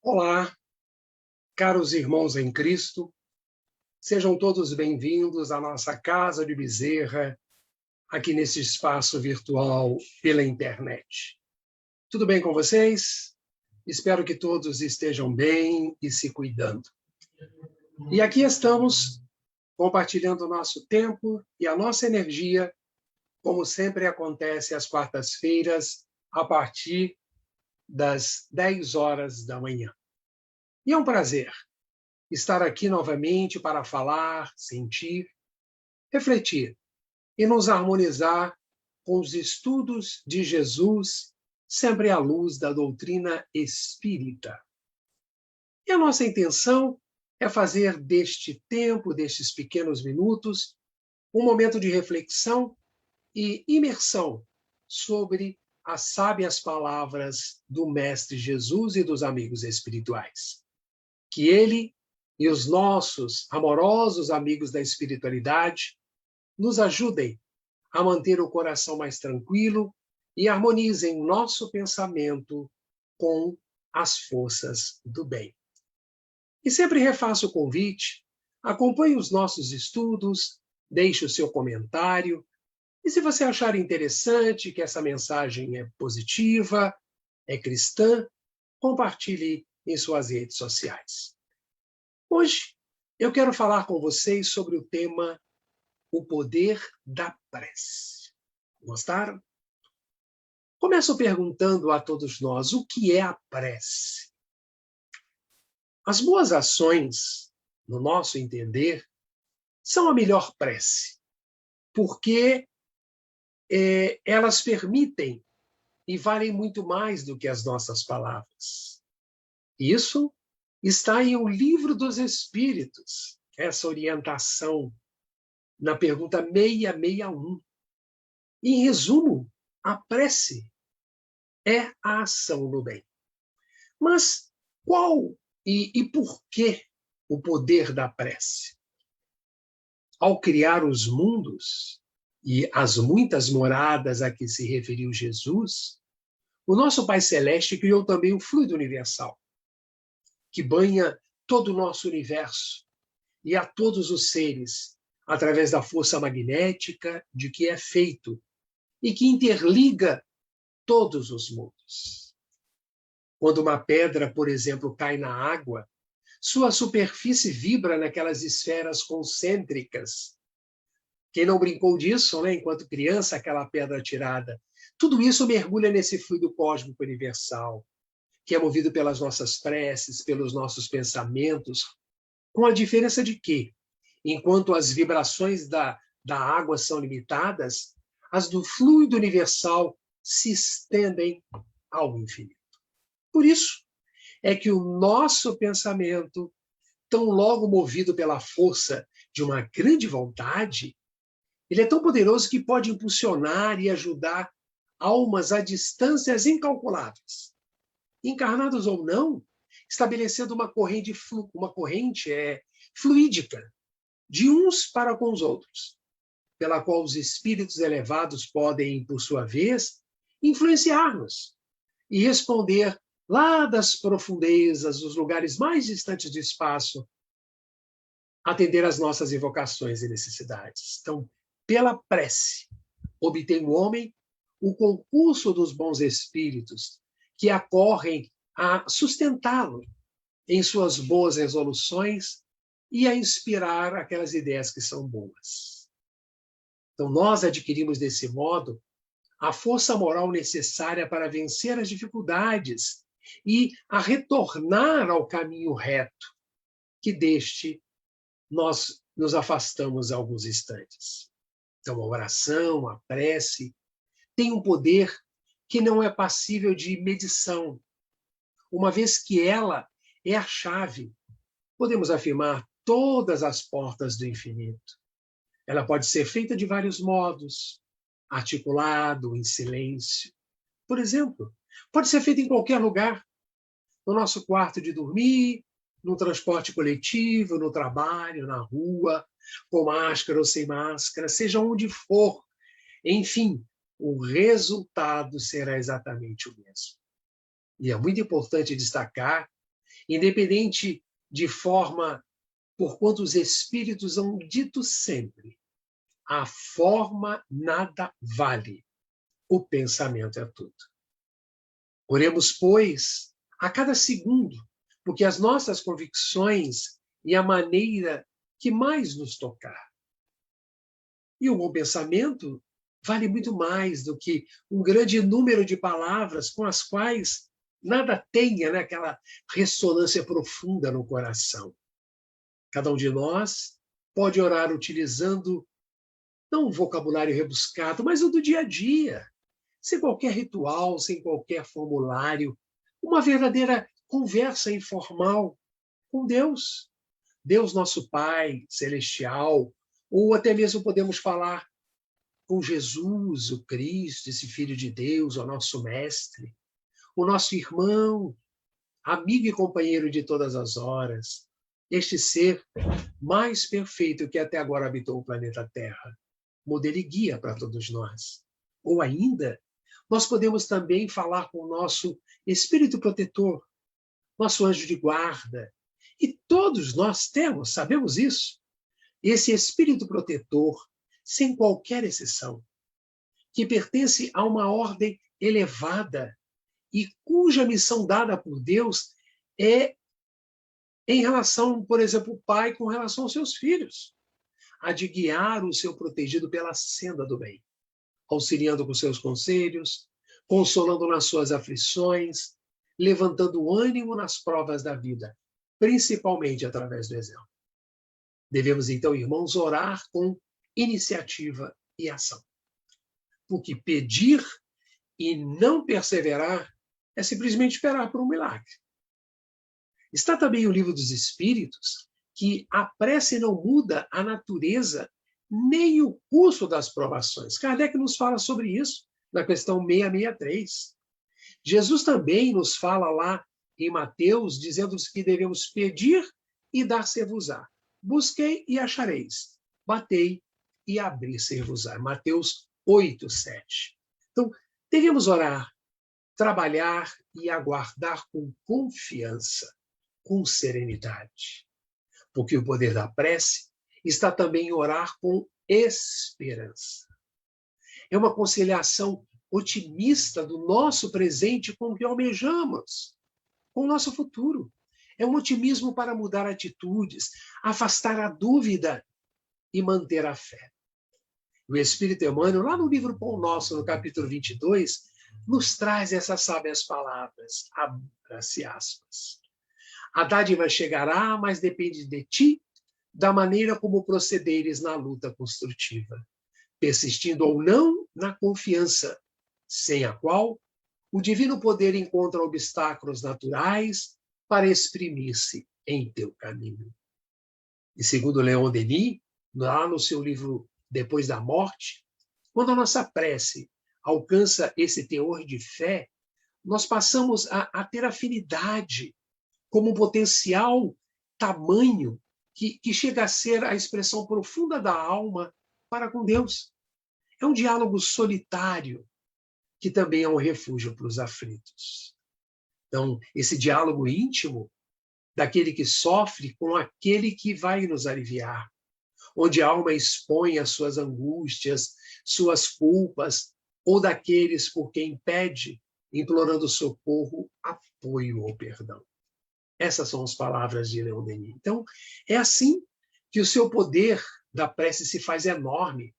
Olá, caros irmãos em Cristo, sejam todos bem-vindos à nossa Casa de Bezerra, aqui nesse espaço virtual pela internet. Tudo bem com vocês? Espero que todos estejam bem e se cuidando. E aqui estamos, compartilhando o nosso tempo e a nossa energia, como sempre acontece às quartas-feiras, a partir das 10 horas da manhã. E é um prazer estar aqui novamente para falar, sentir, refletir e nos harmonizar com os estudos de Jesus, sempre à luz da doutrina espírita. E a nossa intenção é fazer deste tempo, destes pequenos minutos, um momento de reflexão e imersão sobre as sábias palavras do Mestre Jesus e dos amigos espirituais. Que ele e os nossos amorosos amigos da espiritualidade nos ajudem a manter o coração mais tranquilo e harmonizem nosso pensamento com as forças do bem. E sempre refaço o convite, acompanhe os nossos estudos, deixe o seu comentário, e se você achar interessante que essa mensagem é positiva, é cristã, compartilhe em suas redes sociais. Hoje, eu quero falar com vocês sobre o tema O Poder da Prece. Gostaram? Começo perguntando a todos nós, o que é a prece? As boas ações, no nosso entender, são a melhor prece, porque elas permitem e valem muito mais do que as nossas palavras. Isso está em O Livro dos Espíritos, essa orientação na pergunta 661. Em resumo, a prece é a ação no bem. Mas qual e por que o poder da prece? Ao criar os mundos e as muitas moradas a que se referiu Jesus, o nosso Pai Celeste criou também o fluido universal, que banha todo o nosso universo e a todos os seres, através da força magnética de que é feito e que interliga todos os mundos. Quando uma pedra, por exemplo, cai na água, sua superfície vibra naquelas esferas concêntricas. Quem não brincou disso, né, enquanto criança, aquela pedra atirada? Tudo isso mergulha nesse fluido cósmico universal, que é movido pelas nossas preces, pelos nossos pensamentos, com a diferença de que, enquanto as vibrações da água são limitadas, as do fluido universal se estendem ao infinito. Por isso é que o nosso pensamento, tão logo movido pela força de uma grande vontade, ele é tão poderoso que pode impulsionar e ajudar almas a distâncias incalculáveis, encarnados ou não, estabelecendo uma corrente fluídica de uns para com os outros, pela qual os espíritos elevados podem, por sua vez, influenciar-nos e responder lá das profundezas, dos lugares mais distantes do espaço, atender às nossas invocações e necessidades. Então, pela prece, obtém o homem o concurso dos bons espíritos, que acorrem a sustentá-lo em suas boas resoluções e a inspirar aquelas ideias que são boas. Então, nós adquirimos, desse modo, a força moral necessária para vencer as dificuldades e a retornar ao caminho reto, que deste nós nos afastamos alguns instantes. Então, a oração, a prece, tem um poder que não é passível de medição, uma vez que ela é a chave, podemos afirmar, todas as portas do infinito. Ela pode ser feita de vários modos, articulado, em silêncio. Por exemplo, pode ser feita em qualquer lugar, no nosso quarto de dormir, no transporte coletivo, no trabalho, na rua, com máscara ou sem máscara, seja onde for. Enfim, o resultado será exatamente o mesmo. E é muito importante destacar Independente de forma, porquanto os Espíritos hão dito sempre, a forma nada vale, o pensamento é tudo. Oremos, pois, a cada segundo, porque as nossas convicções e a maneira que mais nos tocar. E o bom pensamento vale muito mais do que um grande número de palavras com as quais nada tenha, né, aquela ressonância profunda no coração. Cada um de nós pode orar utilizando não um vocabulário rebuscado, mas o do dia a dia, sem qualquer ritual, sem qualquer formulário, uma verdadeira conversa informal com Deus. Deus, nosso Pai celestial, ou até mesmo podemos falar com Jesus, o Cristo, esse Filho de Deus, o nosso Mestre, o nosso irmão, amigo e companheiro de todas as horas, este ser mais perfeito que até agora habitou o planeta Terra, modelo e guia para todos nós. Ou ainda, nós podemos também falar com o nosso Espírito Protetor, nosso anjo de guarda, e todos nós temos, sabemos isso, esse Espírito Protetor, sem qualquer exceção, que pertence a uma ordem elevada e cuja missão dada por Deus é em relação, por exemplo, o pai com relação aos seus filhos, a de guiar o seu protegido pela senda do bem, auxiliando com seus conselhos, consolando nas suas aflições, levantando ânimo nas provas da vida, principalmente através do exemplo. Devemos, então, irmãos, orar com iniciativa e ação. Porque pedir e não perseverar é simplesmente esperar por um milagre. Está também o Livro dos Espíritos, que a prece não muda a natureza nem o curso das provações. Kardec nos fala sobre isso na questão 663. Jesus também nos fala lá em Mateus, dizendo-nos que devemos pedir e dar-se-vos-á. Busquei e achareis. Batei e abrir-se-vos-á. Mateus 8:7. Então, devemos orar, trabalhar e aguardar com confiança, com serenidade. Porque o poder da prece está também em orar com esperança. É uma conciliação otimista do nosso presente com o que almejamos, com o nosso futuro. É um otimismo para mudar atitudes, afastar a dúvida e manter a fé. O Espírito Emmanuel, lá no livro Pão Nosso, no capítulo 22, nos traz essas sábias palavras, abre-se aspas. A dádiva chegará, mas depende de ti, da maneira como procederes na luta construtiva, persistindo ou não na confiança, sem a qual o divino poder encontra obstáculos naturais para exprimir-se em teu caminho. E segundo Leon Denis, lá no seu livro Depois da Morte, quando a nossa prece alcança esse teor de fé, nós passamos a ter afinidade como um potencial tamanho que chega a ser a expressão profunda da alma para com Deus. É um diálogo solitário, que também é um refúgio para os aflitos. Então, esse diálogo íntimo daquele que sofre com aquele que vai nos aliviar, onde a alma expõe as suas angústias, suas culpas, ou daqueles por quem pede, implorando socorro, apoio ou perdão. Essas são as palavras de Leon Denis. Então, é assim que o seu poder da prece se faz enorme.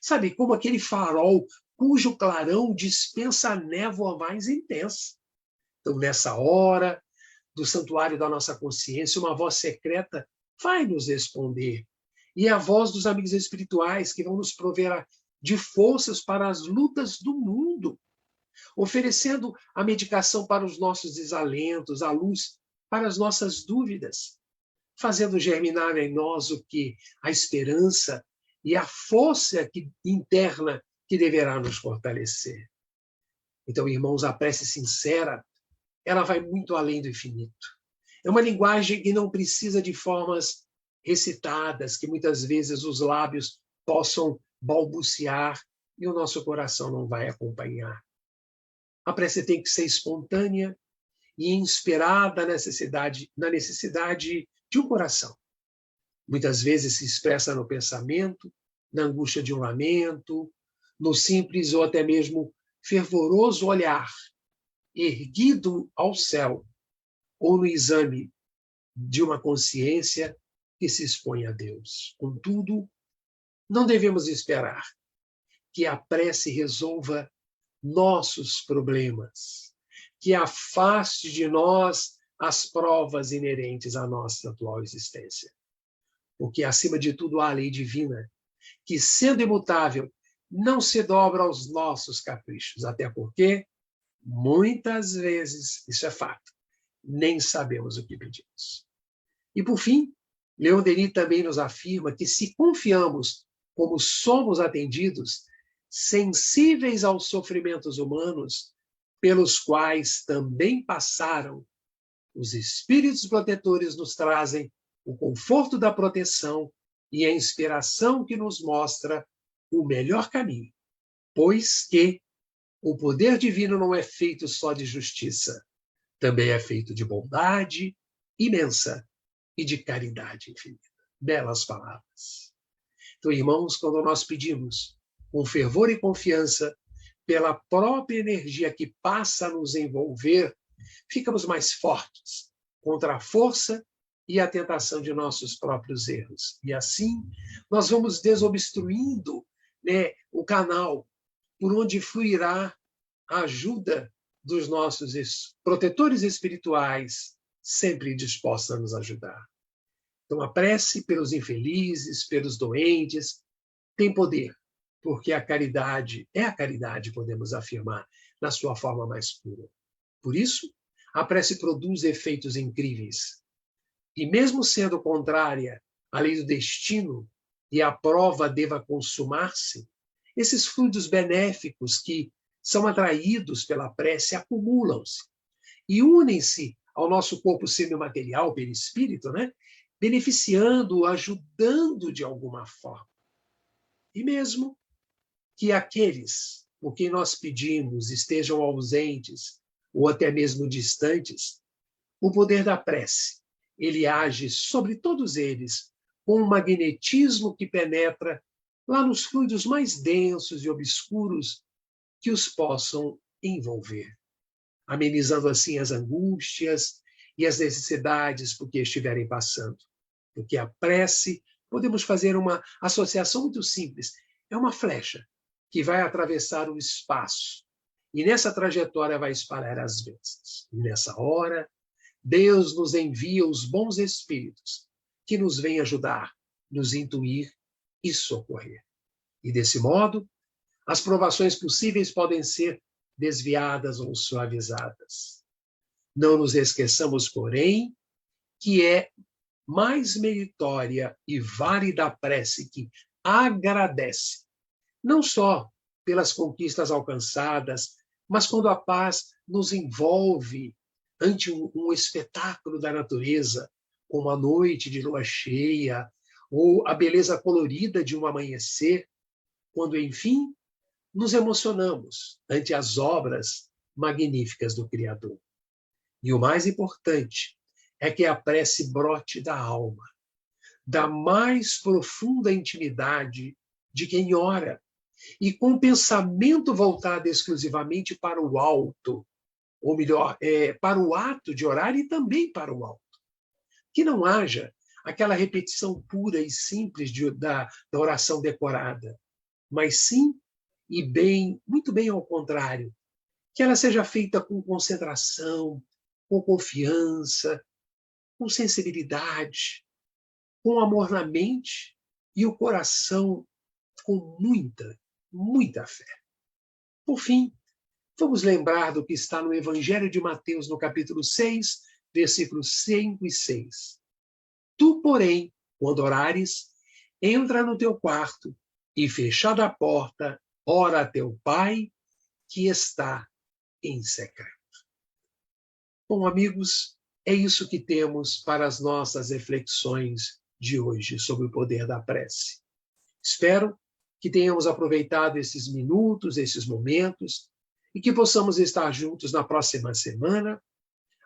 Sabe, como aquele farol cujo clarão dispensa a névoa mais intensa. Então, nessa hora, do santuário da nossa consciência, uma voz secreta vai nos responder. E é a voz dos amigos espirituais que vão nos prover de forças para as lutas do mundo, oferecendo a medicação para os nossos desalentos, a luz para as nossas dúvidas, fazendo germinar em nós o que? A esperança e a força interna que deverá nos fortalecer. Então, irmãos, a prece sincera, ela vai muito além do infinito. É uma linguagem que não precisa de formas recitadas, que muitas vezes os lábios possam balbuciar e o nosso coração não vai acompanhar. A prece tem que ser espontânea e inspirada na necessidade de um coração. Muitas vezes se expressa no pensamento, na angústia de um lamento, no simples ou até mesmo fervoroso olhar erguido ao céu, ou no exame de uma consciência que se expõe a Deus. Contudo, não devemos esperar que a prece resolva nossos problemas, que afaste de nós as provas inerentes à nossa atual existência. Porque, acima de tudo, há a lei divina, que, sendo imutável, não se dobra aos nossos caprichos, até porque, muitas vezes, isso é fato, nem sabemos o que pedimos. E, por fim, Leon Denis também nos afirma que, se confiamos como somos atendidos, sensíveis aos sofrimentos humanos, pelos quais também passaram, os espíritos protetores nos trazem o conforto da proteção e a inspiração que nos mostra o melhor caminho, pois que o poder divino não é feito só de justiça, também é feito de bondade imensa e de caridade infinita. Belas palavras. Então, irmãos, quando nós pedimos com fervor e confiança, pela própria energia que passa a nos envolver, ficamos mais fortes contra a força e a tentação de nossos próprios erros. E assim, nós vamos desobstruindo, né, o canal por onde fluirá a ajuda dos nossos protetores espirituais, sempre dispostos a nos ajudar. Então, a prece pelos infelizes, pelos doentes, tem poder, porque a caridade é a caridade, podemos afirmar, na sua forma mais pura. Por isso, a prece produz efeitos incríveis. E mesmo sendo contrária à lei do destino e a prova deva consumar-se, esses fluidos benéficos que são atraídos pela prece acumulam-se e unem-se ao nosso corpo semimaterial, perispírito, né? Beneficiando, ajudando de alguma forma. E mesmo que aqueles por quem nós pedimos estejam ausentes ou até mesmo distantes, o poder da prece, ele age sobre todos eles com um magnetismo que penetra lá nos fluidos mais densos e obscuros que os possam envolver, amenizando assim as angústias e as necessidades por que estiverem passando. Porque a prece, podemos fazer uma associação muito simples, é uma flecha que vai atravessar o espaço e nessa trajetória vai espalhar as bênçãos. E nessa hora, Deus nos envia os bons espíritos que nos vêm ajudar, nos intuir e socorrer. E desse modo, as provações possíveis podem ser desviadas ou suavizadas. Não nos esqueçamos, porém, que é mais meritória e válida a prece que agradece, não só pelas conquistas alcançadas, mas quando a paz nos envolve ante um espetáculo da natureza, como a noite de lua cheia, ou a beleza colorida de um amanhecer, quando, enfim, nos emocionamos ante as obras magníficas do Criador. E o mais importante é que a prece brote da alma, da mais profunda intimidade de quem ora, e com o pensamento voltado exclusivamente para o alto, ou melhor, para o ato de orar e também para o alto. Que não haja aquela repetição pura e simples da oração decorada, mas sim, e bem, muito bem ao contrário, que ela seja feita com concentração, com confiança, com sensibilidade, com amor na mente e o coração com muita, muita fé. Por fim, vamos lembrar do que está no Evangelho de Mateus, no capítulo 6, versículos 5 e 6. Tu, porém, quando orares, entra no teu quarto e, fechada a porta, ora a teu Pai que está em secreto. Bom, amigos, é isso que temos para as nossas reflexões de hoje sobre o poder da prece. Espero que tenhamos aproveitado esses minutos, esses momentos, e que possamos estar juntos na próxima semana,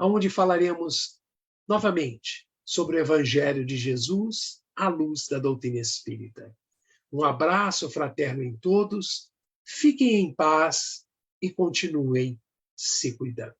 onde falaremos novamente sobre o Evangelho de Jesus à luz da doutrina espírita. Um abraço fraterno em todos, fiquem em paz e continuem se cuidando.